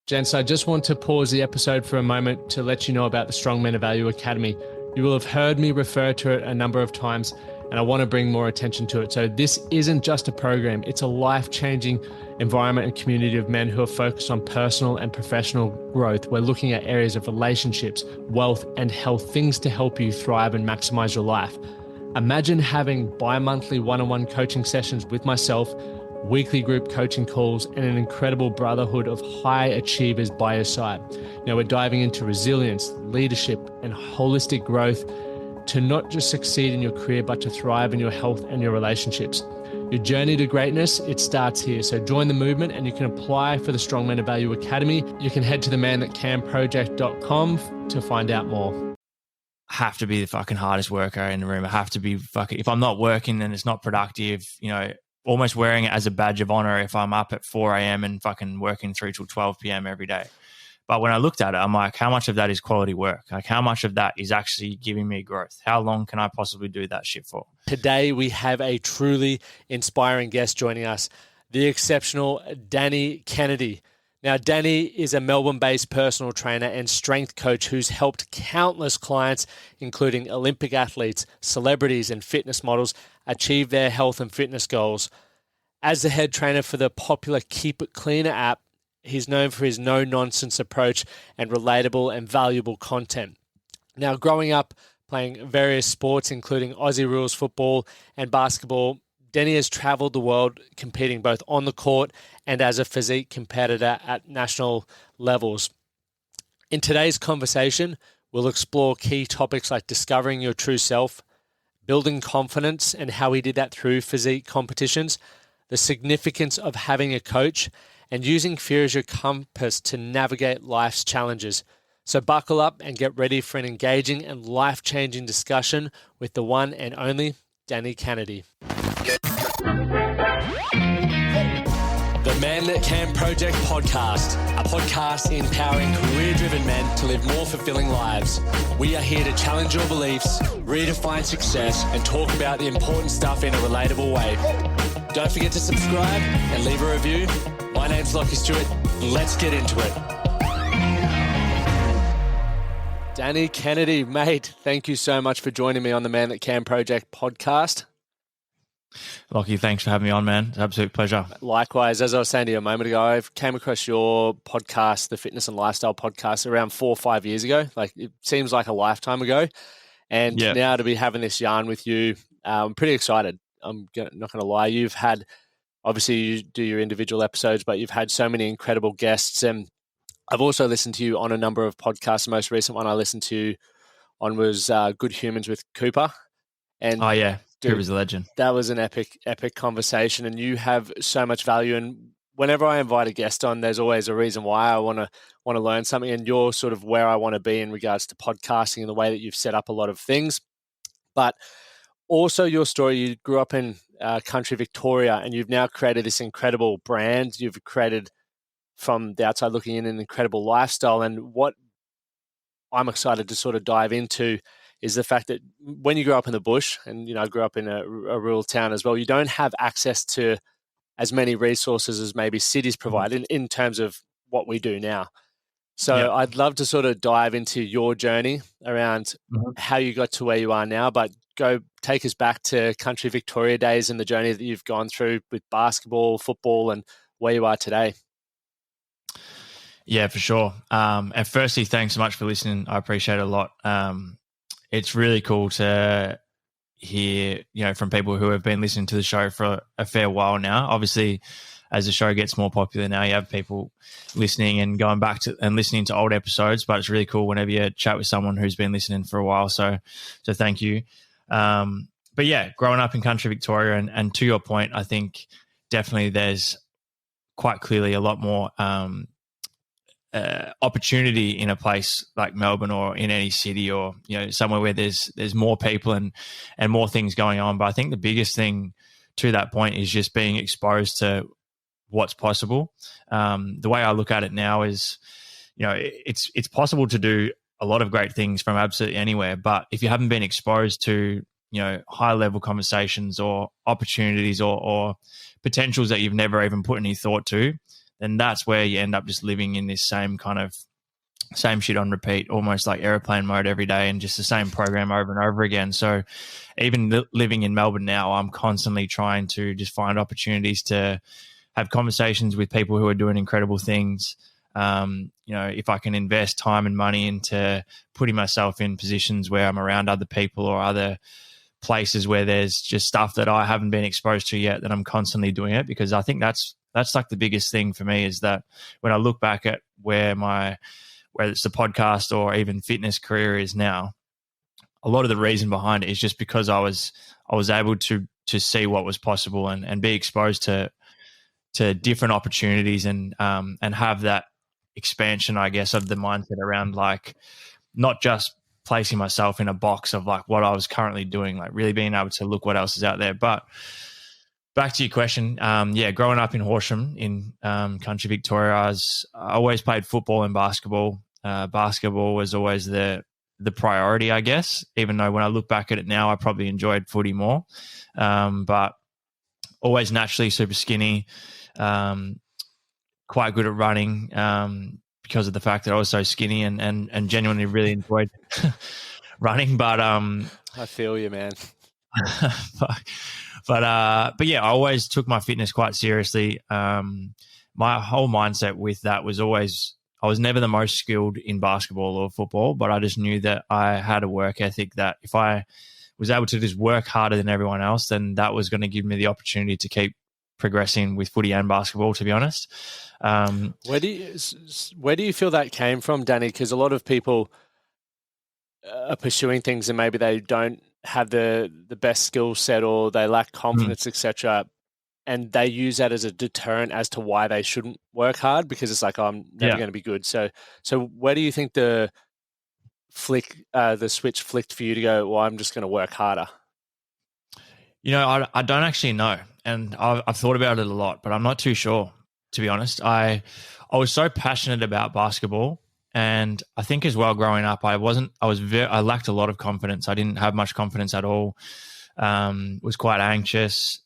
Gents, I just want to pause the episode for a moment to let you know about the Strong Men of Value Academy. You will have heard me refer to it a number of times, and I want to bring more attention to it. So this isn't just a program, it's a life-changing environment and community of men who are focused on personal and professional growth. We're looking at areas of relationships, wealth, and health, things to help you thrive and maximize your life. Imagine having bi-monthly one-on-one coaching sessions with myself, weekly group coaching calls, and an incredible brotherhood of high achievers by your side. Now we're diving into resilience, leadership, and holistic growth to not just succeed in your career, but to thrive in your health and your relationships. Your journey to greatness, it starts here. So join the movement and you can apply for the Strong Men of Value Academy. You can head to themanthatcanproject.com to find out more. I have to be the fucking hardest worker in the room. I have to be fucking, if I'm not working, then it's not productive, almost wearing it as a badge of honor if I'm up at 4 a.m. and fucking working through till 12 p.m. every day. But when I looked at it, I'm like, how much of that is quality work? Like, how much of that is actually giving me growth? How long can I possibly do that shit for? Today, we have a truly inspiring guest joining us, the exceptional Danny Kennedy. Now, Danny is a Melbourne-based personal trainer and strength coach who's helped countless clients, including Olympic athletes, celebrities, and fitness models, achieve their health and fitness goals. As the head trainer for the popular Keep It Cleaner app, he's known for his no-nonsense approach and relatable and valuable content. Now, growing up playing various sports, including Aussie rules football and basketball, Danny has traveled the world competing both on the court and as a physique competitor at national levels. In today's conversation, we'll explore key topics like discovering your true self, building confidence and how he did that through physique competitions, the significance of having a coach, and using fear as your compass to navigate life's challenges. So buckle up and get ready for an engaging and life-changing discussion with the one and only Danny Kennedy. The Man That Can Project podcast, a podcast empowering career-driven men to live more fulfilling lives. We are here to challenge your beliefs, redefine success, and talk about the important stuff in a relatable way. Don't forget to subscribe and leave a review. My name's Lachlan Stuart. Let's get into it. Danny Kennedy, mate, thank you so much for joining me on the Man That Can Project podcast. Lockie, thanks for having me on, man. It's an absolute pleasure. Likewise, as I was saying to you a moment ago, I came across your podcast, the Fitness and Lifestyle podcast, around 4 or 5 years ago. Like, it seems like a lifetime ago. And now to be having this yarn with you, I'm pretty excited. I'm not going to lie. You've had, obviously you do your individual episodes, but you've had so many incredible guests. And I've also listened to you on a number of podcasts. The most recent one I listened to on was Good Humans with Cooper. And oh, yeah. Dude, Cooper's a legend. That was an epic conversation, and you have so much value. And whenever I invite a guest on, there's always a reason why I want to learn something. And you're sort of where I want to be in regards to podcasting and the way that you've set up a lot of things. But also your story, you grew up in country Victoria, and you've now created this incredible brand. You've created, from the outside looking in, an incredible lifestyle. And what I'm excited to sort of dive into is the fact that when you grow up in the bush, and I grew up in a rural town as well, you don't have access to as many resources as maybe cities provide in terms of what we do now. So I'd love to sort of dive into your journey around how you got to where you are now, but go take us back to country Victoria days and the journey that you've gone through with basketball, football, and where you are today. Yeah, for sure. And firstly, thanks so much for listening. I appreciate it a lot. It's really cool to hear, from people who have been listening to the show for a fair while now. Obviously, as the show gets more popular now, you have people listening and going back to and listening to old episodes, but it's really cool whenever you chat with someone who's been listening for a while. So thank you. But yeah, growing up in country Victoria, and to your point, I think definitely there's quite clearly a lot more opportunity in a place like Melbourne or in any city, or somewhere where there's more people and more things going on. But I think the biggest thing to that point is just being exposed to what's possible. The way I look at it now is, it's possible to do a lot of great things from absolutely anywhere, but if you haven't been exposed to high level conversations or opportunities or potentials that you've never even put any thought to, then that's where you end up just living in this same shit on repeat, almost like airplane mode every day, and just the same program over and over again. So even living in Melbourne now, I'm constantly trying to just find opportunities to have conversations with people who are doing incredible things. If I can invest time and money into putting myself in positions where I'm around other people or other places where there's just stuff that I haven't been exposed to yet, that I'm constantly doing it, because I think that's like the biggest thing for me, is that when I look back at whether it's the podcast or even fitness career is now, a lot of the reason behind it is just because I was able to see what was possible and be exposed to different opportunities and have that expansion, I guess, of the mindset around like not just placing myself in a box of like what I was currently doing, like really being able to look what else is out there. But back to your question, growing up in Horsham in country Victoria, I always played football and basketball. Basketball was always the priority, I guess, even though when I look back at it now, I probably enjoyed footy more. But always naturally super skinny, quite good at running because of the fact that I was so skinny and genuinely really enjoyed running. But I feel you, man. But yeah, I always took my fitness quite seriously. My whole mindset with that was always, I was never the most skilled in basketball or football, but I just knew that I had a work ethic that if I was able to just work harder than everyone else, then that was going to give me the opportunity to keep progressing with footy and basketball, to be honest. Where do you feel that came from, Danny? Because a lot of people are pursuing things and maybe they don't have the best skill set or they lack confidence, etc. And they use that as a deterrent as to why they shouldn't work hard, because it's like, oh, I'm never going to be good. So where do you think the switch flicked for you to go, well, I'm just going to work harder? I don't actually know. And I've thought about it a lot, but I'm not too sure, to be honest. I was so passionate about basketball, and I think as well growing up, I lacked a lot of confidence. I didn't have much confidence at all. Was quite anxious.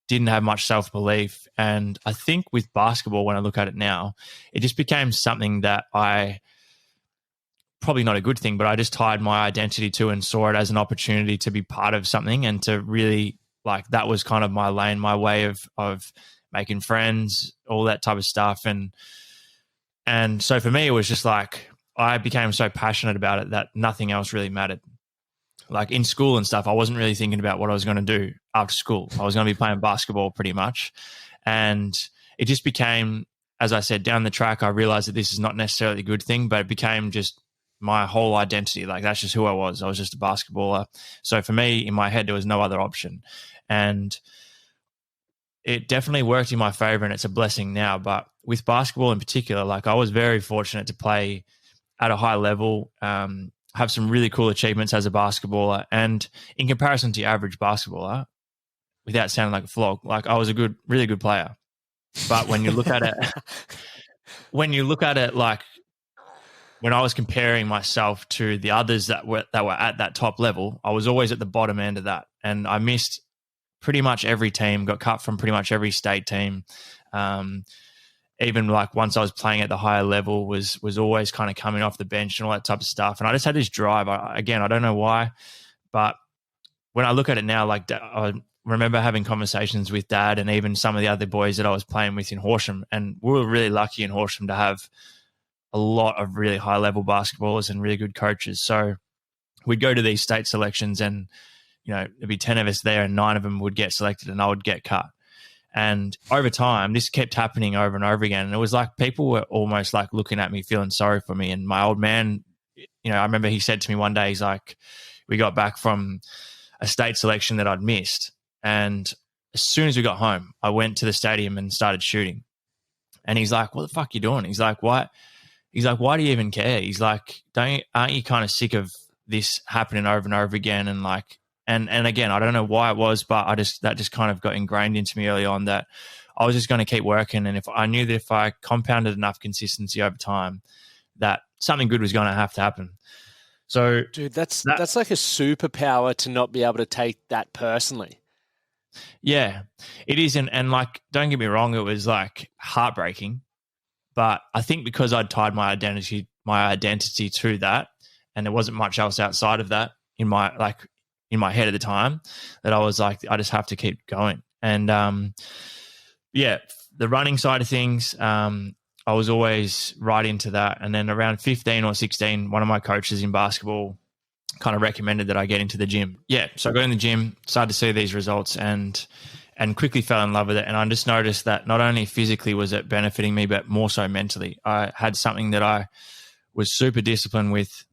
Didn't have much self-belief. And I think with basketball, when I look at it now, it just became something that probably not a good thing, but I just tied my identity to and saw it as an opportunity to be part of something and to really, like, that was kind of my lane, my way of making friends, all that type of stuff. And so for me, it was just like, I became so passionate about it that nothing else really mattered. Like in school and stuff, I wasn't really thinking about what I was going to do after school. I was going to be playing basketball pretty much. And it just became, as I said, down the track, I realized that this is not necessarily a good thing, but it became just my whole identity. Like that's just who I was. I was just a basketballer. So for me, in my head, there was no other option. And it definitely worked in my favor, and it's a blessing now. But with basketball in particular, like I was very fortunate to play at a high level, have some really cool achievements as a basketballer. And in comparison to your average basketballer, without sounding like a flog, like I was a really good player. But when you look at it, like when I was comparing myself to the others that were at that top level, I was always at the bottom end of that. And I missed pretty much every team, got cut from pretty much every state team. Even like once I was playing at the higher level, was always kind of coming off the bench and all that type of stuff. And I just had this drive. I don't know why, but when I look at it now, like I remember having conversations with Dad and even some of the other boys that I was playing with in Horsham. And we were really lucky in Horsham to have a lot of really high level basketballers and really good coaches. So we'd go to these state selections and, there'd be 10 of us there and 9 of them would get selected and I would get cut. And over time, this kept happening over and over again. And it was like people were almost like looking at me, feeling sorry for me. And my old man, I remember he said to me one day, he's like, we got back from a state selection that I'd missed. And as soon as we got home, I went to the stadium and started shooting. And he's like, what the fuck are you doing? He's like, why? He's like, why do you even care? He's like, aren't you kind of sick of this happening over and over again? And like, and again, I don't know why it was, but that just kind of got ingrained into me early on that I was just going to keep working. And if I knew that if I compounded enough consistency over time, that something good was going to have to happen. So, dude, that's like a superpower to not be able to take that personally. Yeah, it is. And like, don't get me wrong, it was like heartbreaking, but I think because I'd tied my identity to that, and there wasn't much else outside of that in my head at the time, that I was like, I just have to keep going. And yeah, the running side of things, I was always right into that. And then around 15 or 16, one of my coaches in basketball kind of recommended that I get into the gym. Yeah, so I got in the gym, started to see these results, and quickly fell in love with it. And I just noticed that not only physically was it benefiting me, but more so mentally. I had something that I was super disciplined with,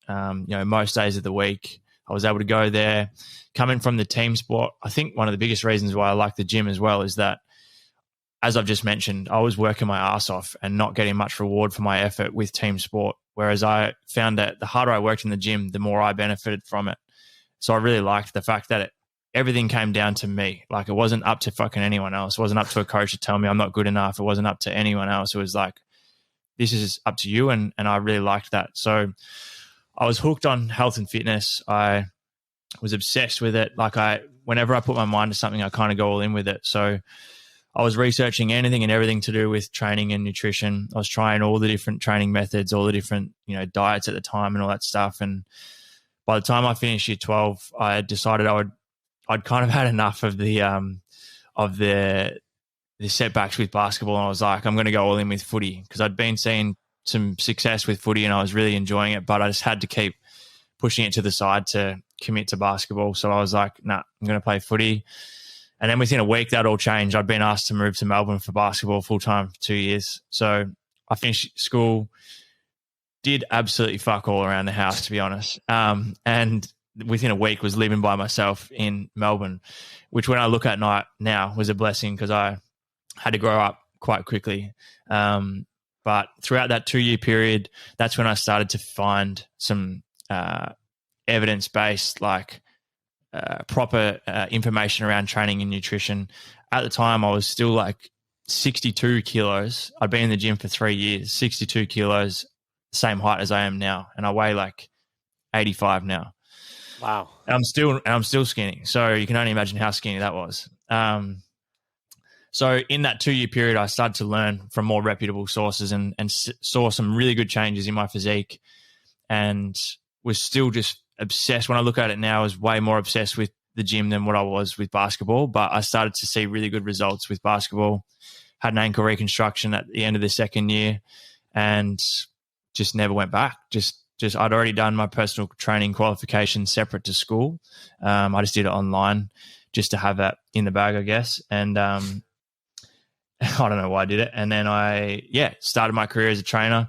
most days of the week. I was able to go there. Coming from the team sport, I think one of the biggest reasons why I like the gym as well is that, as I've just mentioned, I was working my ass off and not getting much reward for my effort with team sport. Whereas I found that the harder I worked in the gym, the more I benefited from it. So I really liked the fact that everything came down to me. Like, it wasn't up to fucking anyone else. It wasn't up to a coach to tell me I'm not good enough. It wasn't up to anyone else. It was like, this is up to you. And I really liked that. So I was hooked on health and fitness. I was obsessed with it. Like, whenever I put my mind to something, I kind of go all in with it. So I was researching anything and everything to do with training and nutrition. I was trying all the different training methods, all the different, diets at the time and all that stuff. And by the time I finished year 12, I decided I'd kind of had enough of the setbacks with basketball. And I was like, I'm going to go all in with footy, because I'd been seeing some success with footy and I was really enjoying it, but I just had to keep pushing it to the side to commit to basketball. So I was like, nah, I'm going to play footy. And then within a week, that all changed. I'd been asked to move to Melbourne for basketball full-time for 2 years. So I finished school, did absolutely fuck all around the house, to be honest. And within a week was living by myself in Melbourne, which when I look at now was a blessing, because I had to grow up quite quickly. But throughout that 2-year period, that's when I started to find some evidence-based, proper information around training and nutrition. At the time, I was still like 62 kilos. I'd been in the gym for 3 years, 62 kilos, same height as I am now. And I weigh like 85 now. Wow. And I'm still skinny. So you can only imagine how skinny that was. So in that 2-year period, I started to learn from more reputable sources and saw some really good changes in my physique, and was still just obsessed. When I look at it now, I was way more obsessed with the gym than what I was with basketball. But I started to see really good results with basketball. Had an ankle reconstruction at the end of the second year, and just never went back. Just I'd already done my personal training qualification separate to school. I just did it online just to have that in the bag, I guess. And I don't know why I did it. And then I started my career as a trainer,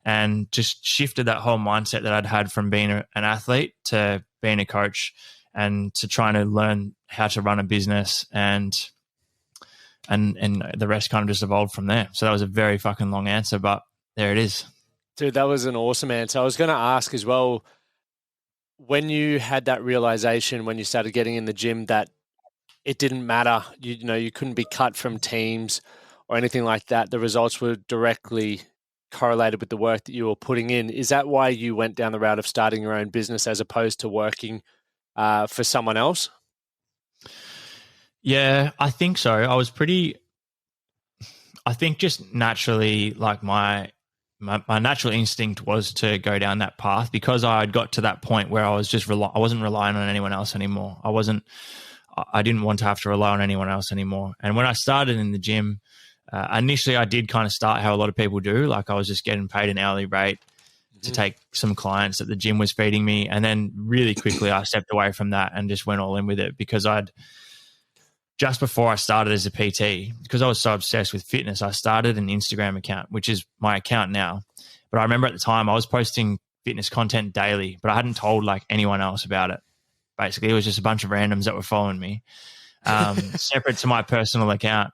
and just shifted that whole mindset that I'd had from being an athlete to being a coach, and to trying to learn how to run a business, and the rest kind of just evolved from there. So that was a very fucking long answer, but there it is. Dude, that was an awesome answer. I was going to ask as well, when you had that realization, when you started getting in the gym, that it didn't matter, you couldn't be cut from teams or anything like that. The results were directly correlated with the work that you were putting in. Is that why you went down the route of starting your own business as opposed to working for someone else? Yeah, I think so. I think just naturally, like my natural instinct was to go down that path, because I had got to that point where I was just I wasn't relying on anyone else anymore. I didn't want to have to rely on anyone else anymore. And when I started in the gym, initially I did kind of start how a lot of people do. Like, I was just getting paid an hourly rate to take some clients that the gym was feeding me. And then really quickly I stepped away from that and just went all in with it, because just before I started as a PT, because I was so obsessed with fitness, I started an Instagram account, which is my account now. But I remember at the time I was posting fitness content daily, but I hadn't told like anyone else about it. Basically, it was just a bunch of randoms that were following me, separate to my personal account.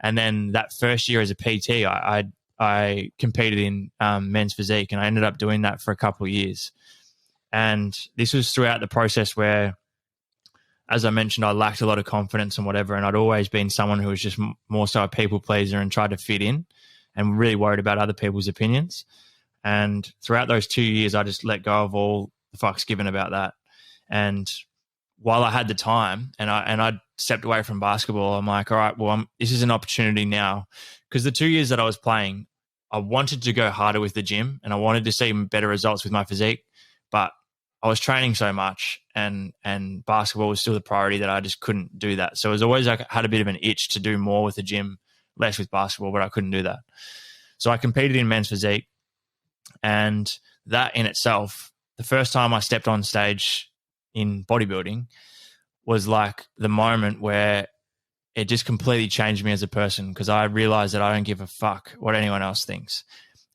And then that first year as a PT, I competed in men's physique, and I ended up doing that for a couple of years. And this was throughout the process where, as I mentioned, I lacked a lot of confidence and whatever, and I'd always been someone who was just more so a people pleaser and tried to fit in and really worried about other people's opinions. And throughout those 2 years, I just let go of all the fucks given about that. And while I had the time and I stepped away from basketball, I'm like, all right, well, this is an opportunity now, because the 2 years that I was playing, I wanted to go harder with the gym and I wanted to see better results with my physique, but I was training so much and basketball was still the priority that I just couldn't do that. So it was always like I had a bit of an itch to do more with the gym, less with basketball, but I couldn't do that. So I competed in men's physique, and that in itself, the first time I stepped on stage in bodybuilding was like the moment where it just completely changed me as a person, because I realized that I don't give a fuck what anyone else thinks.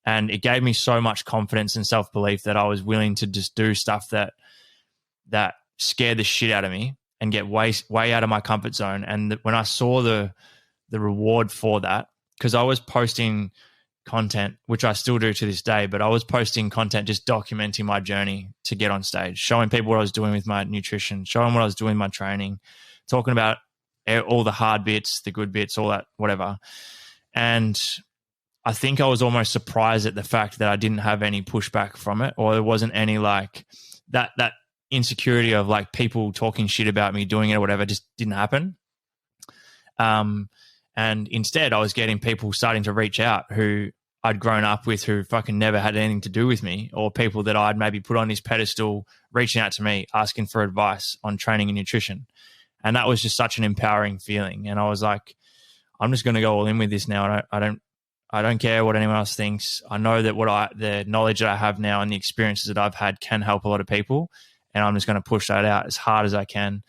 And it gave me so much confidence and self-belief that I was willing to just do stuff that scared the shit out of me and get way out of my comfort zone. And when I saw the reward for that, because I was posting content, which I still do to this day, but I was posting content just documenting my journey to get on stage, showing people what I was doing with my nutrition, showing what I was doing with my training, talking about all the hard bits, the good bits, all that, whatever. And I think I was almost surprised at the fact that I didn't have any pushback from it, or there wasn't any like that insecurity of like people talking shit about me doing it or whatever just didn't happen. And instead I was getting people starting to reach out who I'd grown up with, who fucking never had anything to do with me, or people that I'd maybe put on this pedestal reaching out to me, asking for advice on training and nutrition. And that was just such an empowering feeling. And I was like, I'm just going to go all in with this now. I don't care what anyone else thinks. I know that the knowledge that I have now and the experiences that I've had can help a lot of people. And I'm just going to push that out as hard as I can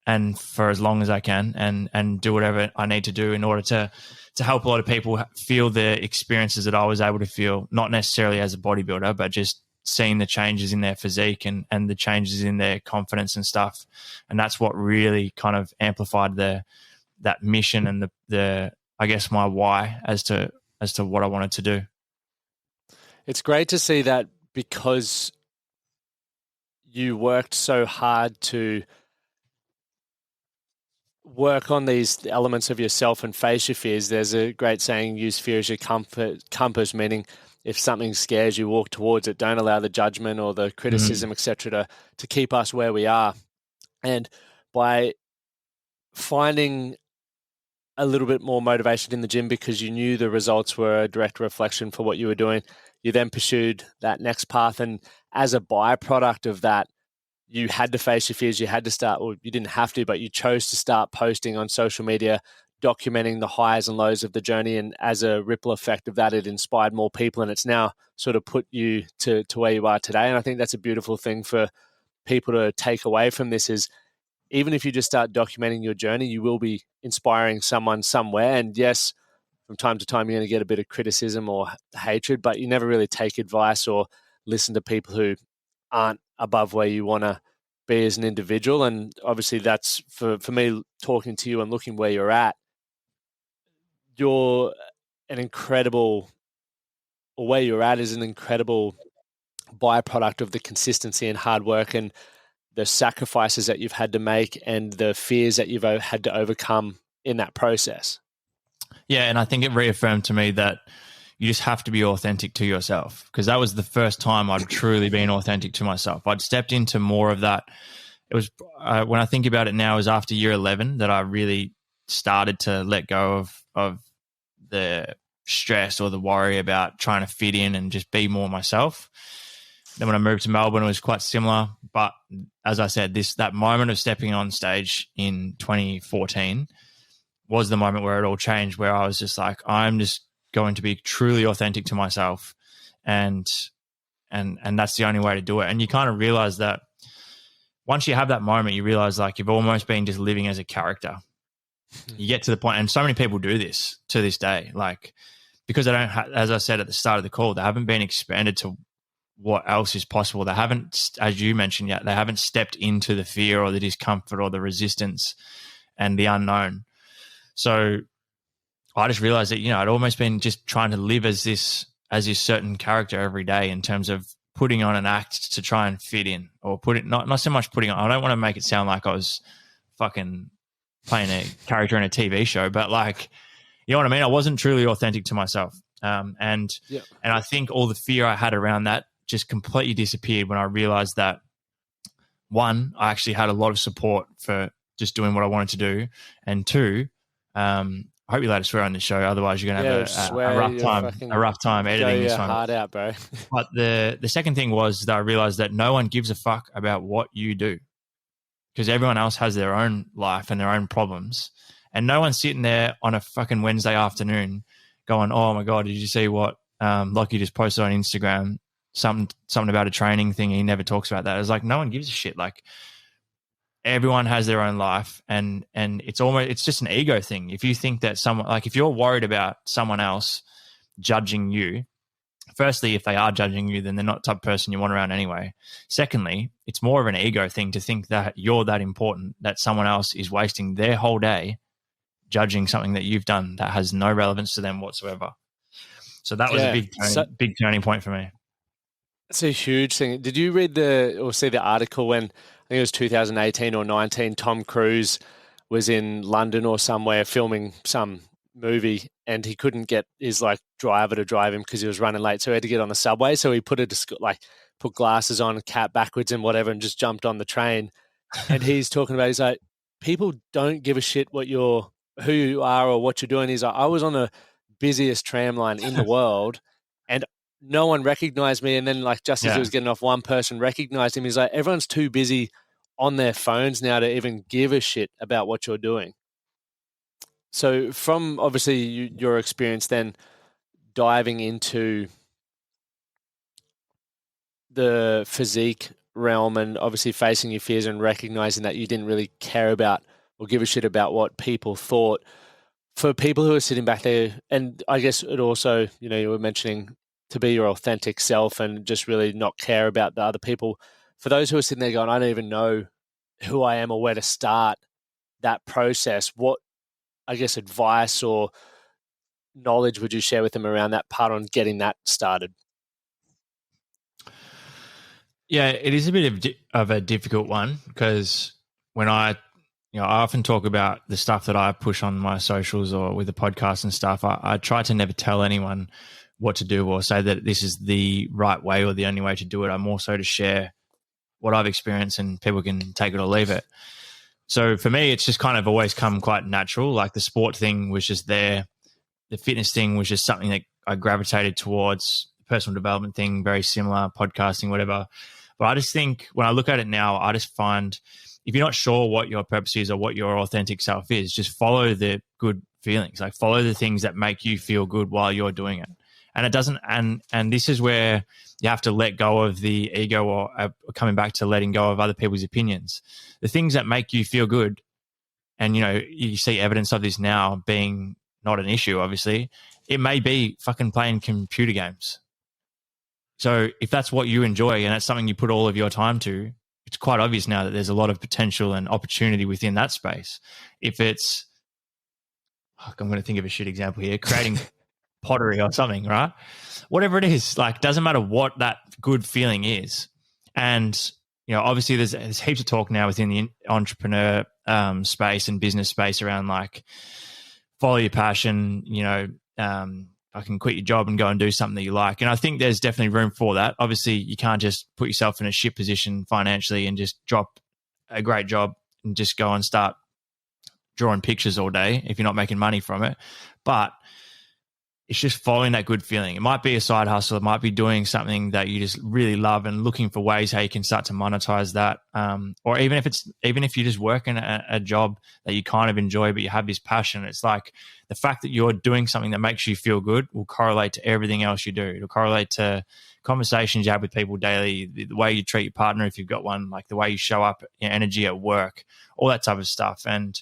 and for as long as I can, and do whatever I need to do in order to help a lot of people feel the experiences that I was able to feel, not necessarily as a bodybuilder, but just seeing the changes in their physique and the changes in their confidence and stuff. And that's what really kind of amplified that mission and the I guess my why as to what I wanted to do. It's great to see that, because you worked so hard to work on these elements of yourself and face your fears. There's a great saying, use fear as your compass, meaning if something scares you, walk towards it. Don't allow the judgment or the criticism, etc., to keep us where we are. And by finding a little bit more motivation in the gym because you knew the results were a direct reflection for what you were doing, you then pursued that next path. And as a byproduct of that, you had to face your fears. You had to start, or you didn't have to, but you chose to start posting on social media, documenting the highs and lows of the journey. And as a ripple effect of that, it inspired more people. And it's now sort of put you to where you are today. And I think that's a beautiful thing for people to take away from this, is even if you just start documenting your journey, you will be inspiring someone somewhere. And yes, from time to time, you're going to get a bit of criticism or hatred, but you never really take advice or listen to people who aren't above where you want to be as an individual. And obviously that's for me, talking to you and looking where you're at, you're an incredible, or where you're at is an incredible byproduct of the consistency and hard work and the sacrifices that you've had to make and the fears that you've had to overcome in that process. Yeah, and I think it reaffirmed to me that you just have to be authentic to yourself, because that was the first time I'd truly been authentic to myself. I'd stepped into more of that. It was when I think about it now, it was after year 11 that I really started to let go of the stress or the worry about trying to fit in and just be more myself. Then when I moved to Melbourne, it was quite similar. But as I said, that moment of stepping on stage in 2014 was the moment where it all changed, where I was just like, I'm just going to be truly authentic to myself. And that's the only way to do it. And you kind of realize that once you have that moment, you realize like you've almost been just living as a character. You get to the point, and so many people do this to this day, like, because they don't, as I said at the start of the call, they haven't been expanded to what else is possible. They haven't, as you mentioned yet, they haven't stepped into the fear or the discomfort or the resistance and the unknown. So I just realized that, I'd almost been just trying to live as this certain character every day, in terms of putting on an act to try and fit in, or not so much putting on. I don't want to make it sound like I was fucking playing a character in a TV show, but like, you know what I mean? I wasn't truly authentic to myself. And I think all the fear I had around that just completely disappeared when I realized that one, I actually had a lot of support for just doing what I wanted to do, and two, I hope you're allowed to swear on this show. Otherwise, you're going to have a rough time editing this one. Hard out, bro. But the second thing was that I realized that no one gives a fuck about what you do, because everyone else has their own life and their own problems, and no one's sitting there on a fucking Wednesday afternoon going, "Oh my god, did you see what Lockie just posted on Instagram? Something about a training thing. He never talks about that." It's like no one gives a shit. Like, everyone has their own life, and it's just an ego thing. If you think that someone, like, if you're worried about someone else judging you, firstly, if they are judging you, then they're not the type of person you want around anyway. Secondly, it's more of an ego thing to think that you're that important that someone else is wasting their whole day judging something that you've done that has no relevance to them whatsoever. So that was a big turning point for me. It's a huge thing. Did you read see the article when, I think it was 2018 or 19, Tom Cruise was in London or somewhere filming some movie, and he couldn't get his driver to drive him because he was running late, so he had to get on the subway. So he put glasses on, cap backwards and whatever, and just jumped on the train. And he's talking about, he's like, people don't give a shit who you are or what you're doing. He's like, I was on the busiest tram line in the world, and no one recognized me. And then just as he was getting off, one person recognized him. He's like, everyone's too busy on their phones now to even give a shit about what you're doing. So from obviously your experience then diving into the physique realm and obviously facing your fears and recognizing that you didn't really care about or give a shit about what people thought, for people who are sitting back there, and I guess it also, you were mentioning to be your authentic self and just really not care about the other people. For those who are sitting there going, I don't even know who I am or where to start that process, what, I guess, advice or knowledge would you share with them around that part on getting that started? Yeah, it is a bit of a difficult one, because when I often talk about the stuff that I push on my socials or with the podcast and stuff, I try to never tell anyone what to do or say that this is the right way or the only way to do it. I'm also to share what I've experienced, and people can take it or leave it. So for me, it's just kind of always come quite natural. Like, the sport thing was just there. The fitness thing was just something that I gravitated towards. The personal development thing, very similar, podcasting, whatever. But I just think when I look at it now, I just find if you're not sure what your purpose is or what your authentic self is, just follow the good feelings. Like, follow the things that make you feel good while you're doing it. And it doesn't, and this is where you have to let go of the ego, or coming back to letting go of other people's opinions. The things that make you feel good, and you see evidence of this now being not an issue, obviously. It may be fucking playing computer games. So if that's what you enjoy and that's something you put all of your time to, it's quite obvious now that there's a lot of potential and opportunity within that space. If it's, I'm going to think of a shit example here, creating pottery or something, right? Whatever it is, doesn't matter what that good feeling is. And, obviously there's heaps of talk now within the entrepreneur space and business space around follow your passion, I can quit your job and go and do something that you like. And I think there's definitely room for that. Obviously, you can't just put yourself in a shit position financially and just drop a great job and just go and start drawing pictures all day if you're not making money from it. But it's just following that good feeling. It might be a side hustle. It might be doing something that you just really love and looking for ways how you can start to monetize that. Or even if you're just working a job that you kind of enjoy, but you have this passion, it's like the fact that you're doing something that makes you feel good will correlate to everything else you do. It'll correlate to conversations you have with people daily, the way you treat your partner if you've got one, like the way you show up, your energy at work, all that type of stuff. And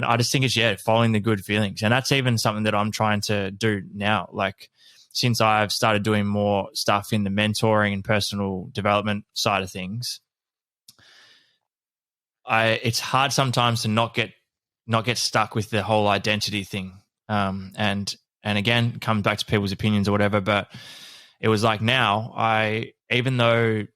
I just think it's, following the good feelings. And that's even something that I'm trying to do now. Like, since I've started doing more stuff in the mentoring and personal development side of things, it's hard sometimes to not get stuck with the whole identity thing. And again, come back to people's opinions or whatever. But it was like now, even though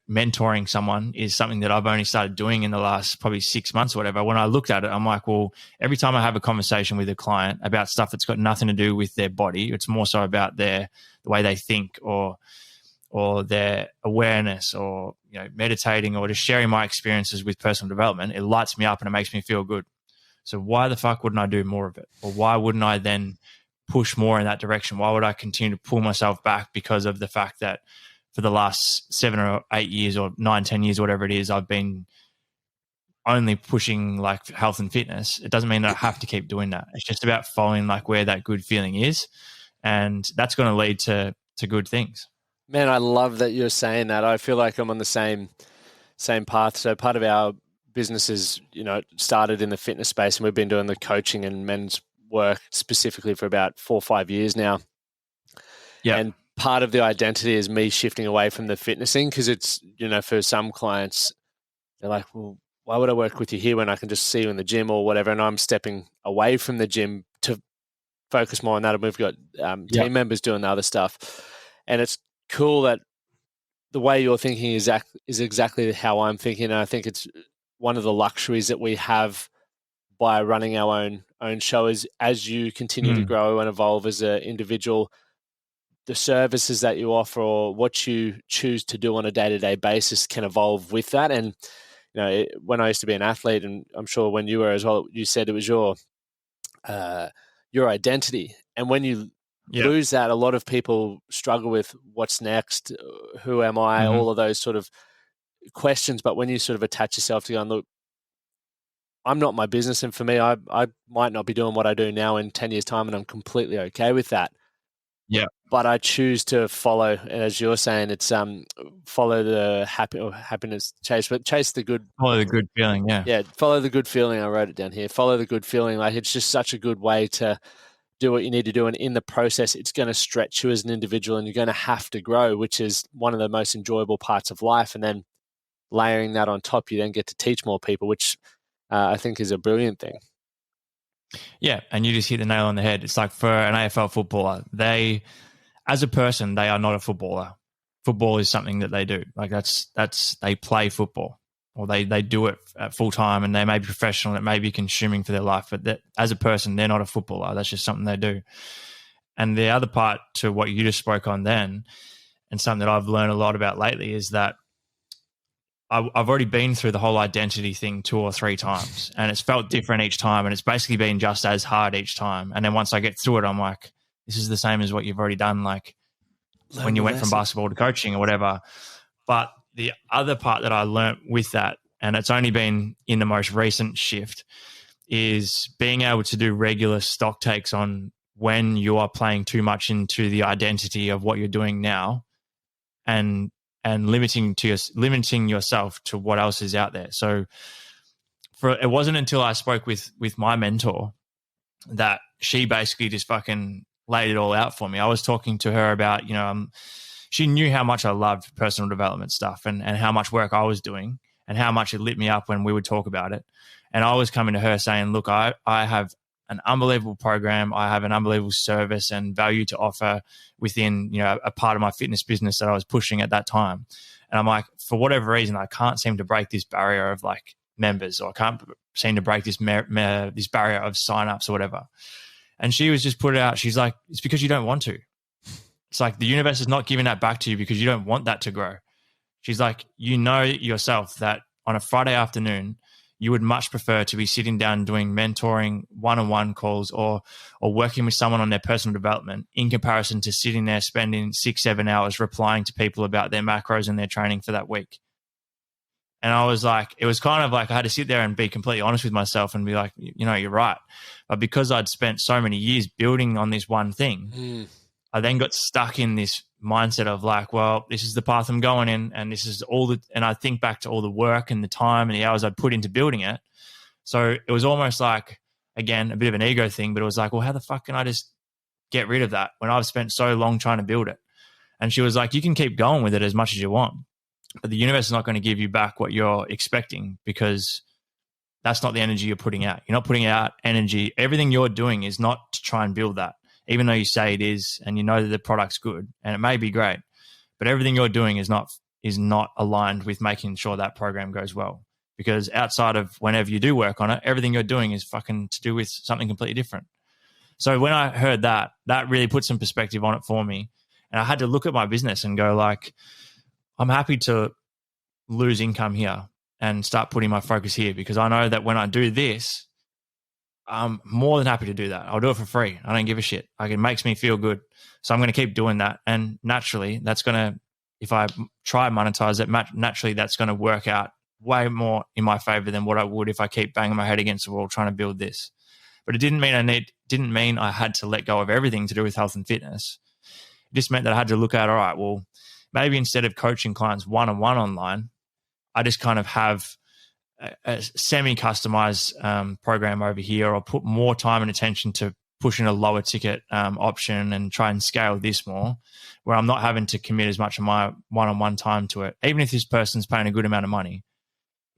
mentoring someone is something that I've only started doing in the last probably 6 months or whatever. When I looked at it, I'm like, well, every time I have a conversation with a client about stuff that's got nothing to do with their body, it's more so about the way they think or or their awareness, or meditating, or just sharing my experiences with personal development, it lights me up and it makes me feel good. So why the fuck wouldn't I do more of it? Or why wouldn't I then push more in that direction? Why would I continue to pull myself back because of the fact that for the last 7 or 8 years or 9, 10 years, whatever it is, I've been only pushing like health and fitness? It doesn't mean that I have to keep doing that. It's just about following like where that good feeling is. And that's going to lead to good things. Man, I love that you're saying that. I feel like I'm on the same path. So part of our business is, started in the fitness space, and we've been doing the coaching and men's work specifically for about 4 or 5 years now. Yeah. And part of the identity is me shifting away from the fitnessing, because it's, for some clients, they're like, well, why would I work with you here when I can just see you in the gym or whatever? And I'm stepping away from the gym to focus more on that. And we've got team members doing the other stuff. And it's cool that the way you're thinking is exactly how I'm thinking. And I think it's one of the luxuries that we have by running our own show is, as you continue to grow and evolve as an individual, the services that you offer or what you choose to do on a day-to-day basis can evolve with that. And, when I used to be an athlete, and I'm sure when you were as well, you said it was your identity. And when you lose that, a lot of people struggle with what's next, who am I, all of those sort of questions. But when you sort of attach yourself to going, look, I'm not my business, and for me, I might not be doing what I do now in 10 years' time, and I'm completely okay with that. Yeah. But I choose to follow, and as you're saying, it's follow the happiness, chase the good. Follow the good feeling, yeah. Yeah, follow the good feeling. I wrote it down here. Follow the good feeling. Like, it's just such a good way to do what you need to do, and in the process, it's going to stretch you as an individual, and you're going to have to grow, which is one of the most enjoyable parts of life. And then layering that on top, you then get to teach more people, which I think is a brilliant thing. Yeah, and you just hit the nail on the head. It's like for an AFL footballer, as a person, they are not a footballer. Football is something that they do. Like they play football, or they do it at full time, and they may be professional. It may be consuming for their life, but as a person, they're not a footballer. That's just something they do. And the other part to what you just spoke on then, and something that I've learned a lot about lately, is that I've already been through the whole identity thing 2 or 3 times, and it's felt different each time, and it's basically been just as hard each time. And then once I get through it, I'm like, this is the same as what you've already done, like when you went from basketball to coaching or whatever. But the other part that I learned with that, and it's only been in the most recent shift, is being able to do regular stock takes on when you are playing too much into the identity of what you're doing now, and limiting yourself to what else is out there. So it wasn't until I spoke with my mentor that she basically just fucking laid it all out for me. I was talking to her about, she knew how much I loved personal development stuff and how much work I was doing and how much it lit me up when we would talk about it. And I was coming to her saying, look, I have an unbelievable program. I have an unbelievable service and value to offer within, a part of my fitness business that I was pushing at that time. And I'm like, for whatever reason, I can't seem to break this barrier of like members, or I can't seem to break this this barrier of signups or whatever. And she was just put it out. She's like, it's because you don't want to. It's like the universe is not giving that back to you because you don't want that to grow. She's like, yourself that on a Friday afternoon, you would much prefer to be sitting down doing mentoring, one-on-one calls, or working with someone on their personal development, in comparison to sitting there spending 6-7 hours replying to people about their macros and their training for that week. And I was like, it was kind of like I had to sit there and be completely honest with myself and be like, you're right. But because I'd spent so many years building on this one thing, I then got stuck in this mindset of like, well, this is the path I'm going in, and this is and I think back to all the work and the time and the hours I'd put into building it. So it was almost like, again, a bit of an ego thing, but it was like, well, how the fuck can I just get rid of that when I've spent so long trying to build it? And she was like, you can keep going with it as much as you want, but the universe is not going to give you back what you're expecting, because that's not the energy you're putting out. You're not putting out energy. Everything you're doing is not to try and build that, even though you say it is, and you know that the product's good and it may be great, but everything you're doing is not aligned with making sure that program goes well. Because outside of whenever you do work on it, everything you're doing is fucking to do with something completely different. So when I heard that really put some perspective on it for me. And I had to look at my business and go like, I'm happy to lose income here and start putting my focus here, because I know that when I do this, I'm more than happy to do that. I'll do it for free. I don't give a shit. Like, it makes me feel good. So I'm going to keep doing that. And naturally, that's going to, if I try and monetize it, naturally that's going to work out way more in my favor than what I would if I keep banging my head against the wall trying to build this. But it didn't mean I had to let go of everything to do with health and fitness. It just meant that I had to look at, all right, well, maybe instead of coaching clients one-on-one online, I just kind of have a semi-customized program over here, or put more time and attention to pushing a lower ticket option and try and scale this more, where I'm not having to commit as much of my one-on-one time to it. Even if this person's paying a good amount of money,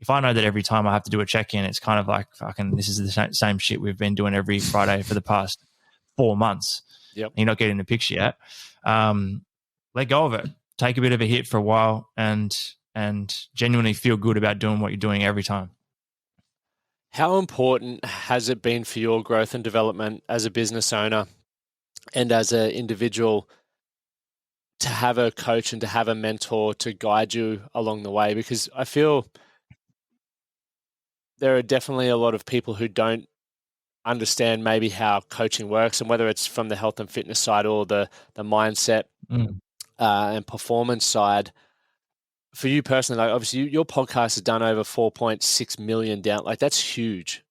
if I know that every time I have to do a check-in, it's kind of like, fucking, this is the same shit we've been doing every Friday for the past 4 months. Yep. You're not getting the picture yet. Let go of it. Take a bit of a hit for a while and genuinely feel good about doing what you're doing every time. How important has it been for your growth and development as a business owner and as an individual to have a coach and to have a mentor to guide you along the way? Because I feel there are definitely a lot of people who don't understand maybe how coaching works, and whether it's from the health and fitness side or the mindset and performance side. For you personally, like, obviously your podcast has done over 4.6 million down. Like, that's huge.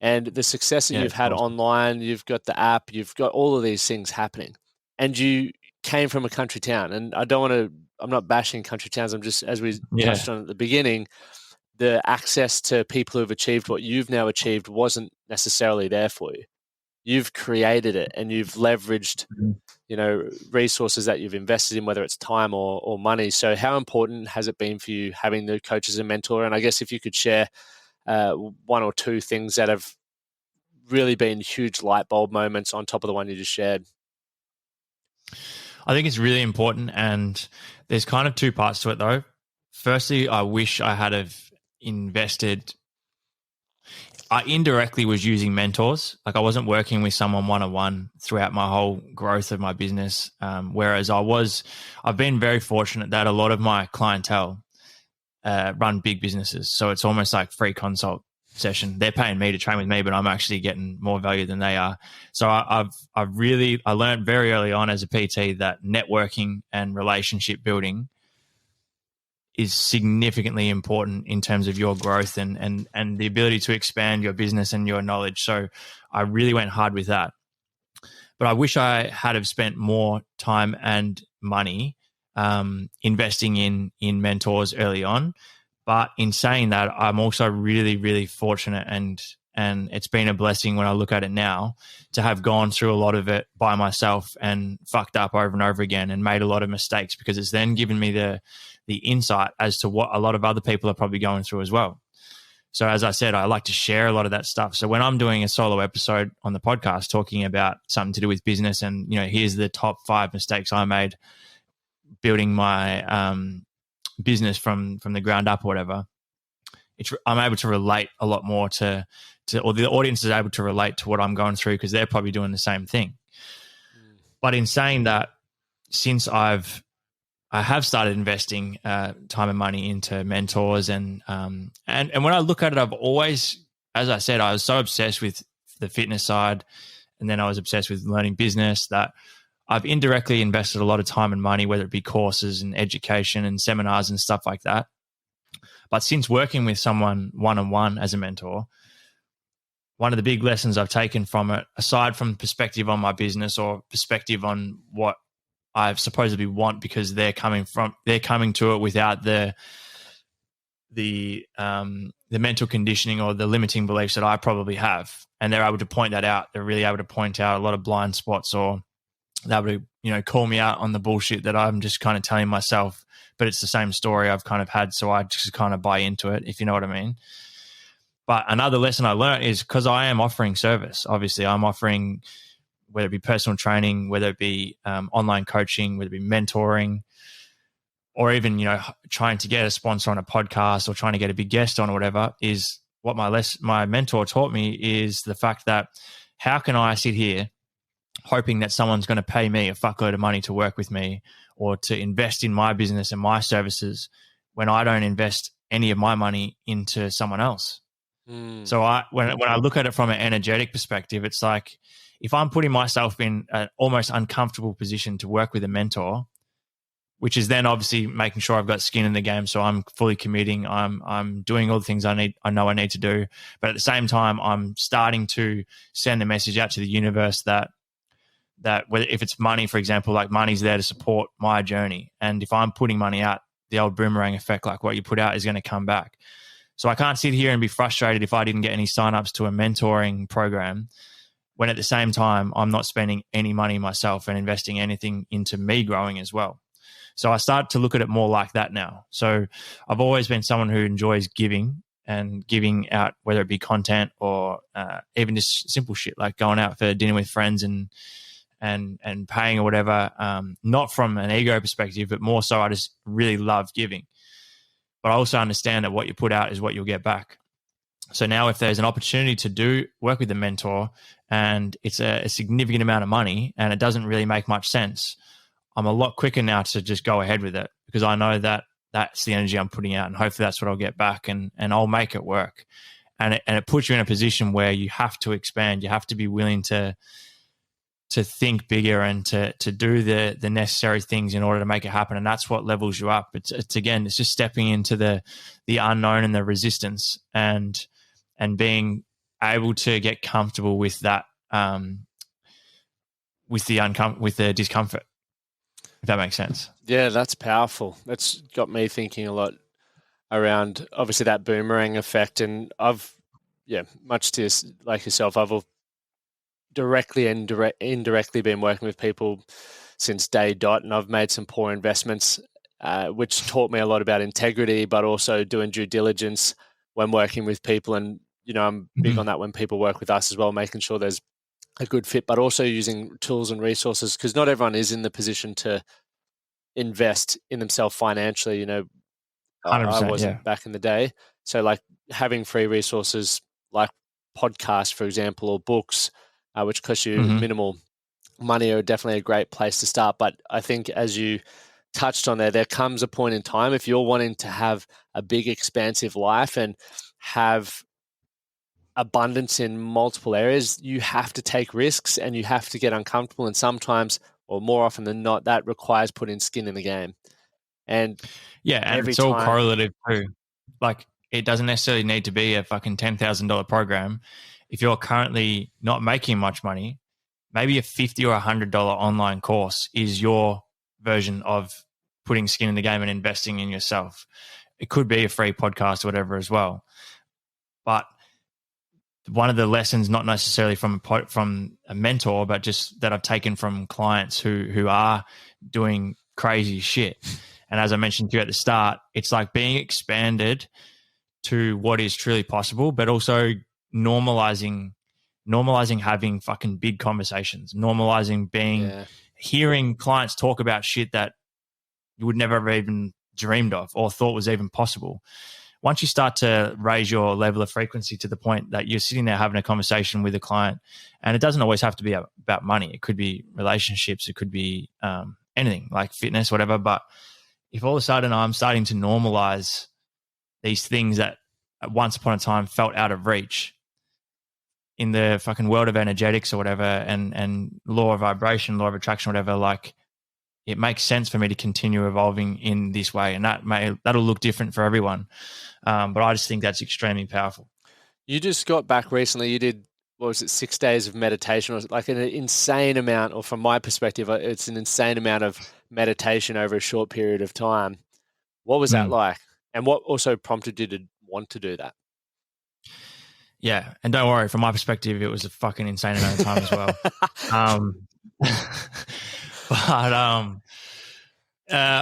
And the success that you've had online, you've got the app, you've got all of these things happening. And you came from a country town. And I'm not bashing country towns. I'm just, as we touched on at the beginning, the access to people who've achieved what you've now achieved wasn't necessarily there for you. You've created it, and you've leveraged, resources that you've invested in, whether it's time or money. So how important has it been for you having the coach as a mentor? And I guess if you could share one or two things that have really been huge light bulb moments on top of the one you just shared. I think it's really important, and there's kind of two parts to it though. Firstly, I wish I had invested. I indirectly was using mentors. Like, I wasn't working with someone one-on-one throughout my whole growth of my business. Whereas I've been very fortunate that a lot of my clientele run big businesses. So it's almost like free consult session. They're paying me to train with me, but I'm actually getting more value than they are. So I learned very early on as a PT that networking and relationship building is significantly important in terms of your growth and the ability to expand your business and your knowledge. So I really went hard with that. But I wish I had have spent more time and money investing in mentors early on. But in saying that, I'm also really, really fortunate, and it's been a blessing when I look at it now to have gone through a lot of it by myself and fucked up over and over again and made a lot of mistakes, because it's then given me the insight as to what a lot of other people are probably going through as well. So as I said, I like to share a lot of that stuff. So when I'm doing a solo episode on the podcast talking about something to do with business, and here's the top 5 mistakes I made building my business from the ground up or whatever, I'm able to relate a lot more to or the audience is able to relate to what I'm going through, because they're probably doing the same thing. But in saying that, since I have started investing time and money into mentors, and when I look at it, I've always, as I said, I was so obsessed with the fitness side, and then I was obsessed with learning business, that I've indirectly invested a lot of time and money, whether it be courses and education and seminars and stuff like that. But since working with someone one-on-one as a mentor, one of the big lessons I've taken from it, aside from perspective on my business or perspective on what I supposedly want, because they're coming to it without the mental conditioning or the limiting beliefs that I probably have, and they're able to point that out. They're really able to point out a lot of blind spots, or they're able to call me out on the bullshit that I'm just kind of telling myself, but it's the same story I've kind of had, so I just kind of buy into it, if you know what I mean. But another lesson I learned is, because I am offering service, obviously I'm offering, whether it be personal training, whether it be online coaching, whether it be mentoring, or even, trying to get a sponsor on a podcast or trying to get a big guest on or whatever, is what my mentor taught me, is the fact that how can I sit here hoping that someone's going to pay me a fuckload of money to work with me or to invest in my business and my services when I don't invest any of my money into someone else. So when I look at it from an energetic perspective, it's like if I'm putting myself in an almost uncomfortable position to work with a mentor, which is then obviously making sure I've got skin in the game, so I'm fully committing, I'm doing all the things I know I need to do, but at the same time I'm starting to send a message out to the universe that whether if it's money, for example, like money's there to support my journey, and if I'm putting money out, the old boomerang effect, like what you put out is going to come back. So I can't sit here and be frustrated if I didn't get any signups to a mentoring program when at the same time I'm not spending any money myself and investing anything into me growing as well. So I start to look at it more like that now. So I've always been someone who enjoys giving and giving out, whether it be content or even just simple shit like going out for dinner with friends and paying or whatever, not from an ego perspective, but more so I just really love giving. But I also understand that what you put out is what you'll get back. So now if there's an opportunity to work with a mentor and it's a significant amount of money and it doesn't really make much sense, I'm a lot quicker now to just go ahead with it because I know that that's the energy I'm putting out and hopefully that's what I'll get back and I'll make it work. And it puts you in a position where you have to expand. You have to be willing to think bigger and to do the necessary things in order to make it happen. And that's what levels you up. It's just stepping into the unknown and the resistance and being able to get comfortable with that, with the discomfort, if that makes sense. Yeah, that's powerful. That's got me thinking a lot around obviously that boomerang effect. And much to like yourself, I've directly and indirectly been working with people since day dot, and I've made some poor investments, which taught me a lot about integrity, but also doing due diligence when working with people. And, I'm big on that when people work with us as well, making sure there's a good fit, but also using tools and resources because not everyone is in the position to invest in themselves financially. I wasn't back in the day. So like having free resources like podcasts, for example, or books, which cost you minimal money, are definitely a great place to start. But I think as you touched on there comes a point in time if you're wanting to have a big, expansive life and have abundance in multiple areas, you have to take risks and you have to get uncomfortable. And sometimes, or more often than not, that requires putting skin in the game. And it's all correlative too. Like it doesn't necessarily need to be a fucking $10,000 program. If you're currently not making much money, maybe a $50 or $100 online course is your version of putting skin in the game and investing in yourself. It could be a free podcast or whatever as well. But one of the lessons, not necessarily from a mentor, but just that I've taken from clients who are doing crazy shit. And as I mentioned to you at the start, it's like being expanded to what is truly possible, but also normalizing having fucking big conversations, normalizing hearing clients talk about shit that you would never have even dreamed of or thought was even possible. Once you start to raise your level of frequency to the point that you're sitting there having a conversation with a client, and it doesn't always have to be about money. It could be relationships. It could be anything like fitness, whatever. But if all of a sudden I'm starting to normalize these things that at once upon a time felt out of reach in the fucking world of energetics or whatever, and law of vibration, law of attraction, whatever, like it makes sense for me to continue evolving in this way. And that'll look different for everyone. But I just think that's extremely powerful. You just got back recently. You did, 6 days of meditation, or like an insane amount, or from my perspective, it's an insane amount of meditation over a short period of time. What was that like? And what also prompted you to want to do that? Yeah. And don't worry, from my perspective, it was a fucking insane amount of time as well.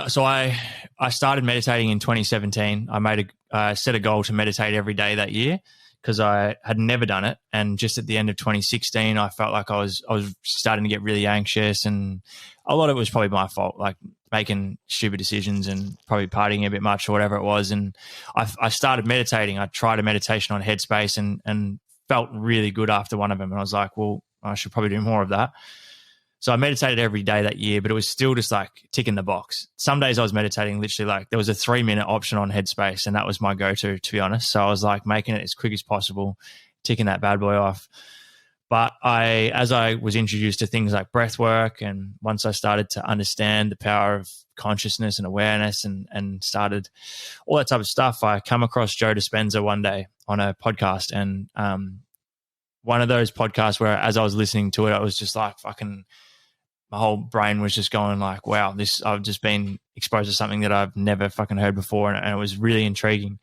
So I started meditating in 2017. I set a goal to meditate every day that year because I had never done it. And just at the end of 2016, I felt like I was starting to get really anxious, and a lot of it was probably my fault, like making stupid decisions and probably partying a bit much or whatever it was. And I started meditating. I tried a meditation on Headspace and felt really good after one of them. And I was like, well, I should probably do more of that. So I meditated every day that year, but it was still just like ticking the box. Some days I was meditating literally like there was a 3-minute option on Headspace, and that was my go-to be honest. So I was like making it as quick as possible, ticking that bad boy off. But as I was introduced to things like breath work, and once I started to understand the power of consciousness and awareness and started all that type of stuff, I come across Joe Dispenza one day on a podcast, and one of those podcasts where as I was listening to it, I was just like fucking, my whole brain was just going like, wow, I've just been exposed to something that I've never fucking heard before. And it was really intriguing.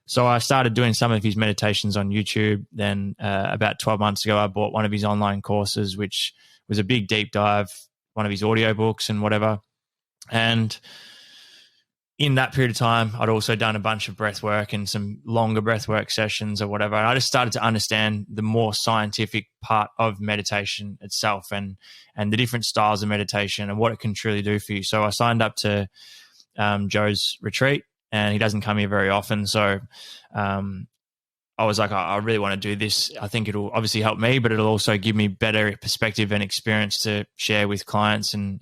So I started doing some of his meditations on YouTube. Then about 12 months ago, I bought one of his online courses, which was a big deep dive, one of his audiobooks and whatever. And in that period of time, I'd also done a bunch of breath work and some longer breath work sessions or whatever. And I just started to understand the more scientific part of meditation itself and the different styles of meditation and what it can truly do for you. So I signed up to Joe's retreat, and he doesn't come here very often. So I was like, I really want to do this. I think it'll obviously help me, but it'll also give me better perspective and experience to share with clients and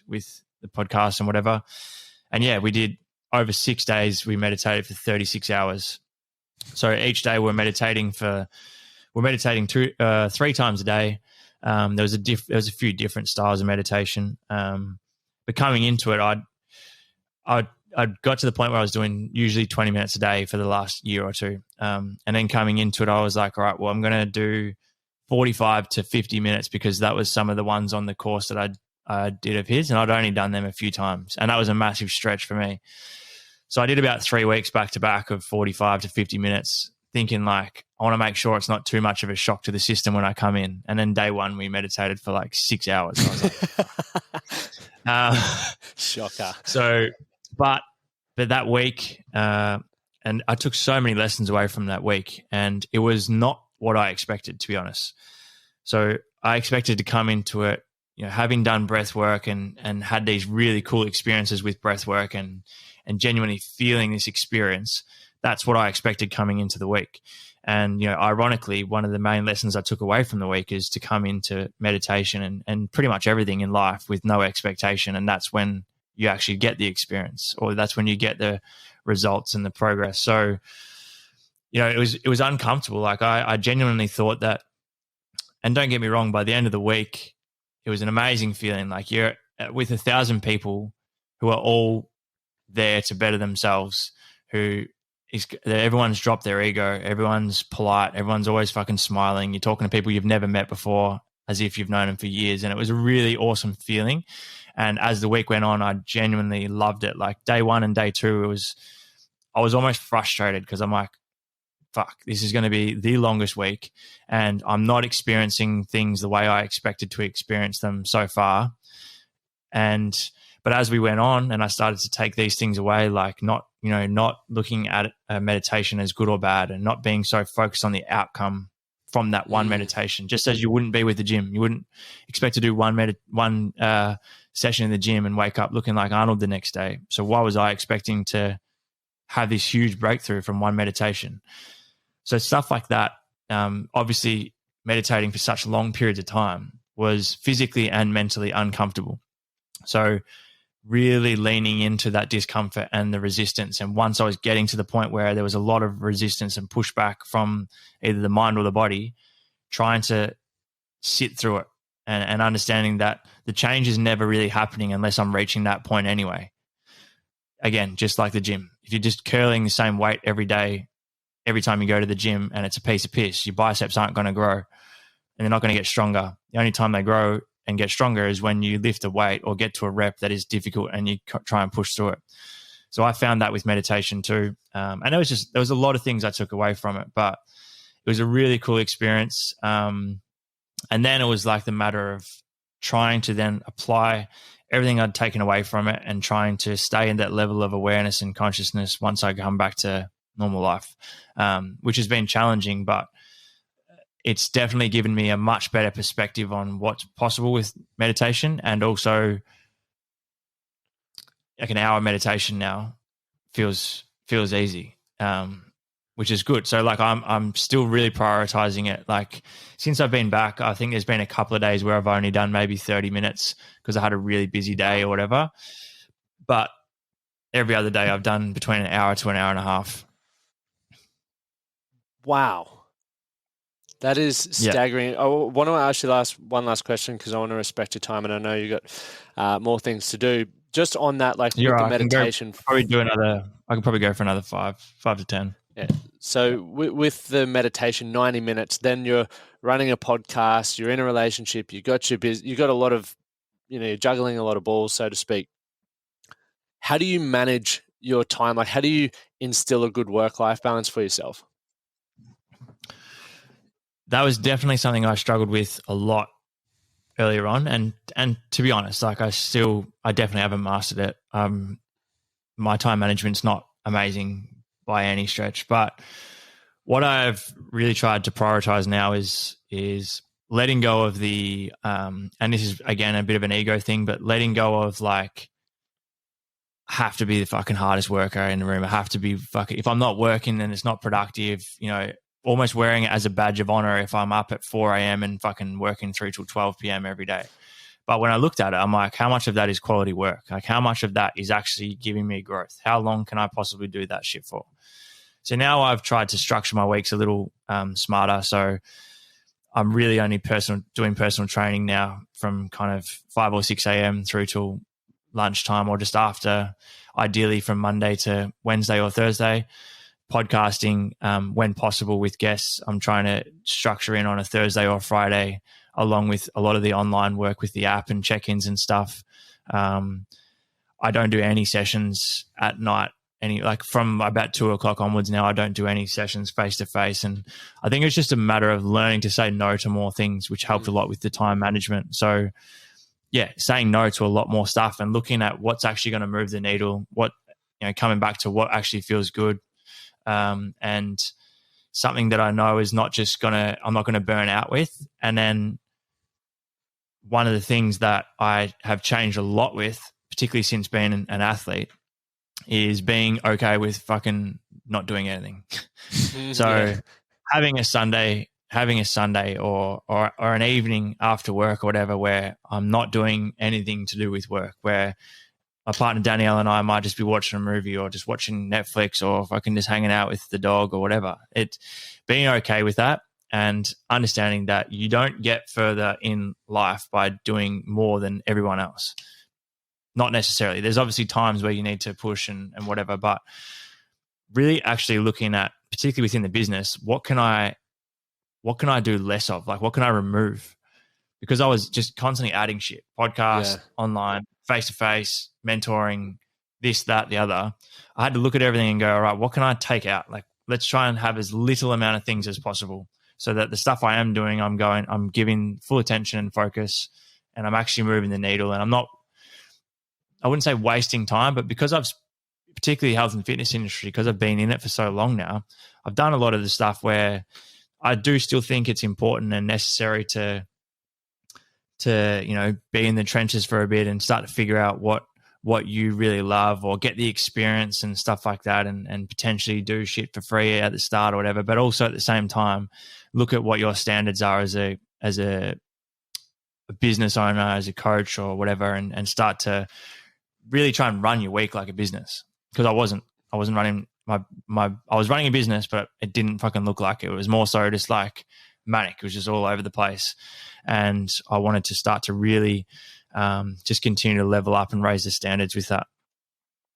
with the podcast and whatever. And yeah, we did over 6 days. We meditated for 36 hours. So each day we're meditating 3 times a day. There was a few different styles of meditation. But coming into it, I got to the point where I was doing usually 20 minutes a day for the last year or two. And then coming into it, I was like, all right, well, I'm going to do 45 to 50 minutes because that was some of the ones on the course that I did of his, and I'd only done them a few times, and that was a massive stretch for me. So I did about 3 weeks back to back of 45 to 50 minutes, thinking like, I want to make sure it's not too much of a shock to the system when I come in. And then day one, we meditated for like 6 hours. I was like, shocker. So, but that week, and I took so many lessons away from that week, and it was not what I expected, to be honest. So I expected to come into it, having done breath work and had these really cool experiences with breath work and genuinely feeling this experience. That's what I expected coming into the week. And, ironically, one of the main lessons I took away from the week is to come into meditation and pretty much everything in life with no expectation. And that's when you actually get the experience, or that's when you get the results and the progress. So, it was uncomfortable. Like I genuinely thought that, and don't get me wrong, by the end of the week, it was an amazing feeling. Like you're with 1,000 people who are all there to better themselves, everyone's dropped their ego. Everyone's polite. Everyone's always fucking smiling. You're talking to people you've never met before as if you've known them for years. And it was a really awesome feeling. And as the week went on, I genuinely loved it. Like day one and day two, I was almost frustrated because I'm like, fuck, this is going to be the longest week and I'm not experiencing things the way I expected to experience them so far. But as we went on and I started to take these things away, like not looking at meditation as good or bad and not being so focused on the outcome from that one meditation, just as you wouldn't be with the gym. You wouldn't expect to do one session in the gym and wake up looking like Arnold the next day. So why was I expecting to have this huge breakthrough from one meditation? So stuff like that, obviously meditating for such long periods of time was physically and mentally uncomfortable. So really leaning into that discomfort and the resistance. And once I was getting to the point where there was a lot of resistance and pushback from either the mind or the body, trying to sit through it and understanding that the change is never really happening unless I'm reaching that point anyway. Again, just like the gym. If you're just curling the same weight every day, every time you go to the gym and it's a piece of piss, your biceps aren't going to grow and they're not going to get stronger. The only time they grow and get stronger is when you lift a weight or get to a rep that is difficult and you try and push through it. So I found that with meditation too. And there was a lot of things I took away from it, but it was a really cool experience. And then it was like the matter of trying to then apply everything I'd taken away from it and trying to stay in that level of awareness and consciousness once I come back to normal life, which has been challenging, but it's definitely given me a much better perspective on what's possible with meditation. And also like an hour meditation now feels easy. which is good. So like I'm still really prioritizing it. Like since I've been back, I think there's been a couple of days where I've only done maybe 30 minutes because I had a really busy day or whatever. But every other day I've done between an hour to an hour and a half. Wow. That is staggering. I want to ask you one last question because I want to respect your time, and I know you got more things to do. Just on that, like with the meditation, I can probably go for another 5 to 10. Yeah. So with the meditation, 90 minutes, then you're running a podcast, you're in a relationship, you got your you got a lot of, you're juggling a lot of balls, so to speak. How do you manage your time? Like, how do you instill a good work-life balance for yourself? That was definitely something I struggled with a lot earlier on. And to be honest, like I definitely haven't mastered it. My time management's not amazing by any stretch, but what I've really tried to prioritize now is letting go of the, and this is again, a bit of an ego thing, but letting go of like, have to be the fucking hardest worker in the room. I have to be if I'm not working, then it's not productive, almost wearing it as a badge of honor if I'm up at 4 a.m. and fucking working through till 12 p.m. every day. But when I looked at it, I'm like, how much of that is quality work? Like how much of that is actually giving me growth? How long can I possibly do that shit for? So now I've tried to structure my weeks a little smarter. So I'm really only doing personal training now from kind of 5 or 6 a.m. through till lunchtime or just after, ideally from Monday to Wednesday or Thursday. Podcasting when possible with guests. I'm trying to structure in on a Thursday or Friday, along with a lot of the online work with the app and check-ins and stuff. I don't do any sessions at night. From about 2 o'clock onwards now, I don't do any sessions face-to-face. And I think it's just a matter of learning to say no to more things, which helped a lot with the time management. So yeah, saying no to a lot more stuff and looking at what's actually going to move the needle, coming back to what actually feels good. And something that I know is I'm not going to burn out with. And then one of the things that I have changed a lot with, particularly since being an athlete, is being okay with fucking not doing anything. So having a Sunday or an evening after work or whatever, where I'm not doing anything to do with work, where my partner Danielle and I might just be watching a movie or just watching Netflix or fucking just hanging out with the dog or whatever. It's being okay with that and understanding that you don't get further in life by doing more than everyone else. Not necessarily. There's obviously times where you need to push and whatever, but really actually looking at, particularly within the business, what can I do less of? Like, what can I remove? Because I was just constantly adding shit, podcast, online, face-to-face, mentoring, this, that, the other. I had to look at everything and go, all right, what can I take out? Like, let's try and have as little amount of things as possible so that the stuff I am doing, I'm giving full attention and focus, and I'm actually moving the needle. And I wouldn't say wasting time, but because I've, particularly health and fitness industry, because I've been in it for so long now, I've done a lot of the stuff where I do still think it's important and necessary to be in the trenches for a bit and start to figure out what you really love or get the experience and stuff like that, and potentially do shit for free at the start or whatever. But also at the same time, look at what your standards are as a business owner, as a coach or whatever, and start to really try and run your week like a business. Because I wasn't running I was running a business, but it didn't fucking look like it. It was more so just like manic. It was just all over the place. And I wanted to start to really just continue to level up and raise the standards with that.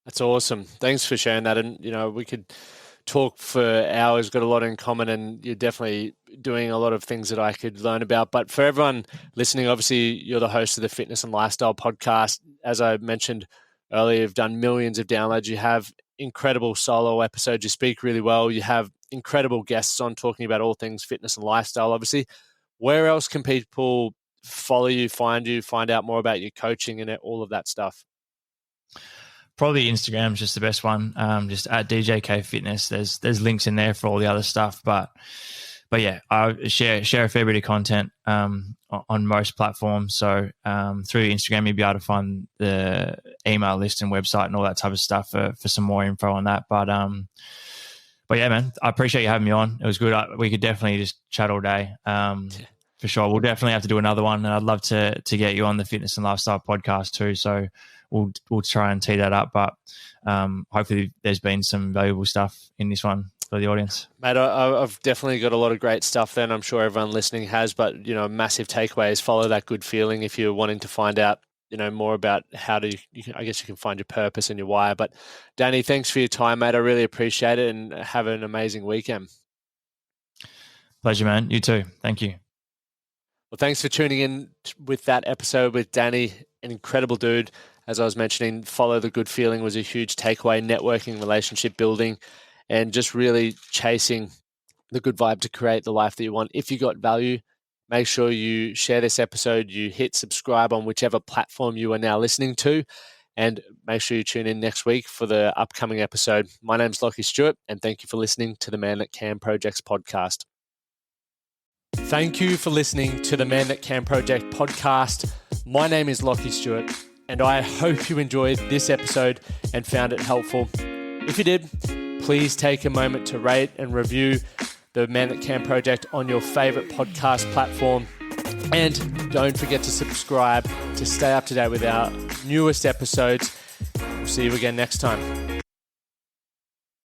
That's awesome. Thanks for sharing that. And, we could talk for hours, got a lot in common, and you're definitely doing a lot of things that I could learn about. But for everyone listening, obviously you're the host of the Fitness and Lifestyle podcast. As I mentioned earlier, you've done millions of downloads. You have incredible solo episodes. You speak really well. You have incredible guests on talking about all things fitness and lifestyle, obviously. Where else can people follow you, find out more about your coaching and all of that stuff? Probably Instagram is just the best one. Just at DJK Fitness. There's links in there for all the other stuff, but yeah, I share a fair bit of content on most platforms. So through Instagram, you'll be able to find the email list and website and all that type of stuff for some more info on that. But But yeah, man, I appreciate you having me on. It was good. We could definitely just chat all day. For sure. We'll definitely have to do another one. And I'd love to get you on the Fitness and Lifestyle podcast too. So we'll try and tee that up. But hopefully there's been some valuable stuff in this one for the audience. Mate, I've definitely got a lot of great stuff there, and I'm sure everyone listening has. But, you know, massive takeaways, follow that good feeling if you're wanting to find out, you know, more about how to, I guess you can find your purpose and your why. But Danny, thanks for your time, mate. I really appreciate it, and have an amazing weekend. Pleasure, man. You too. Thank you. Well, thanks for tuning in with that episode with Danny, an incredible dude. As I was mentioning, follow the good feeling was a huge takeaway, networking, relationship building, and just really chasing the good vibe to create the life that you want. If you got value, make sure you share this episode, you hit subscribe on whichever platform you are now listening to, and make sure you tune in next week for the upcoming episode. My name's Lachlan Stuart, and thank you for listening to the Man That Can Project's podcast. Thank you for listening to the Man That Can Project podcast. My name is Lachlan Stuart, and I hope you enjoyed this episode and found it helpful. If you did, please take a moment to rate and review the Man That Can Project on your favorite podcast platform. And don't forget to subscribe to stay up to date with our newest episodes. We'll see you again next time.